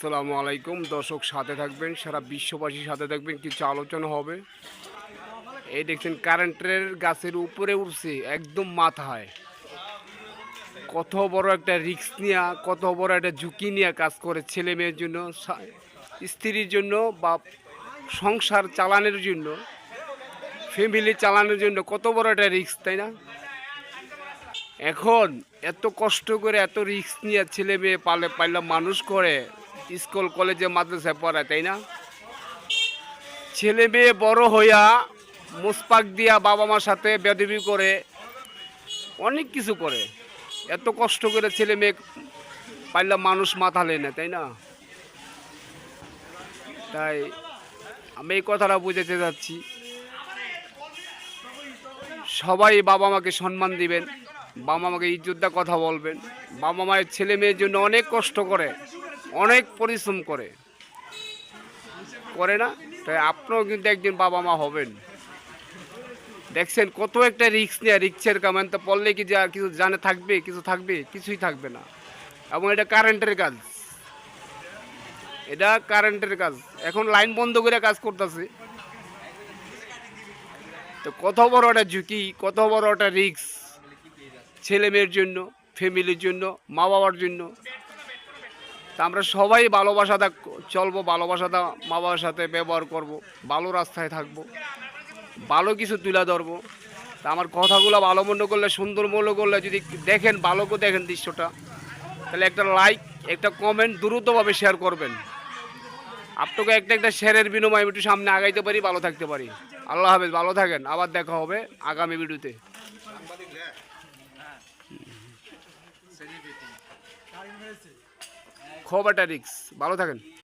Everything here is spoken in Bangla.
আসসালামু আলাইকুম দর্শক, সাথে থাকবেন, সারা বিশ্ববাসীর সাথে থাকবেন। কিছু আলোচনা হবে। এই দেখছেন কারেন্টের গাছের উপরে উঠছে একদম মাথায়। কত বড় একটা রিস্ক নিয়ে, কত বড় একটা ঝুঁকি নিয়ে কাজ করে ছেলে মেয়ের জন্য, স্ত্রীর জন্য বা সংসার চালানোর জন্য, ফ্যামিলি চালানোর জন্য কত বড় একটা রিস্ক, তাই না? এখন এত কষ্ট করে এত রিস্ক নিয়ে ছেলে মেয়ে পারলাম মানুষ করে, স্কুল কলেজে মাদ্রাসায় পড়ায়, তাই না? ছেলে মেয়ে বড় হইয়া মুসপাক দিয়া বাবা মার সাথে বেদবি করে, অনেক কিছু করে, এত কষ্ট করে ছেলে মেয়ে পারলাম মানুষ মাথালে না, তাই না? তাই আমি এই কথাটা বুঝাতে যাচ্ছি, সবাই বাবা মাকে সম্মান দিবেন, বাবা মাকে ইজ্জতটা কথা বলবেন। বাবা মায়ের ছেলে মেয়ের জন্য অনেক কষ্ট করে, অনেক পরিশ্রম করে না? তাই আপনিও কিন্তু একদিন বাবা মা হবেন। দেখছেন কত একটা রিস্ক নিয়ে, রিক্সের কামান তো পড়লে কি যা কিছু জানে থাকবে? কিছু থাকবে? কিছুই থাকবে না। এবং এটা কারেন্টের কাজ, এটা কারেন্টের কাজ। এখন লাইন বন্ধ করে কাজ করতেছে, তো কত বড় একটা ঝুঁকি, কত বড় একটা রিস্ক ছেলে মেয়ের জন্য, ফ্যামিলির জন্য, মা বাবার জন্য। তা আমরা সবাই ভালোবাসাটা চলবো, ভালোবাসাটা মা বাবার সাথে ব্যবহার করব, ভালো রাস্তায় থাকবো, ভালো কিছু তুলে ধরবো। তা আমার কথাগুলো ভালো মনে করলে, সুন্দর মনে করলে, যদি দেখেন, ভালো করে দেখেন দৃশ্যটা, তাহলে একটা লাইক, একটা কমেন্ট দ্রুতভাবে শেয়ার করবেন। আপনাকে একটা শেয়ারের বিনিময়ে আমি একটু সামনে আগাইতে পারি, ভালো থাকতে পারি। আল্লাহ হাফেজ, ভালো থাকেন। আবার দেখা হবে আগামী ভিডিওতে। খুব একটা রিস্ক, ভালো থাকেন।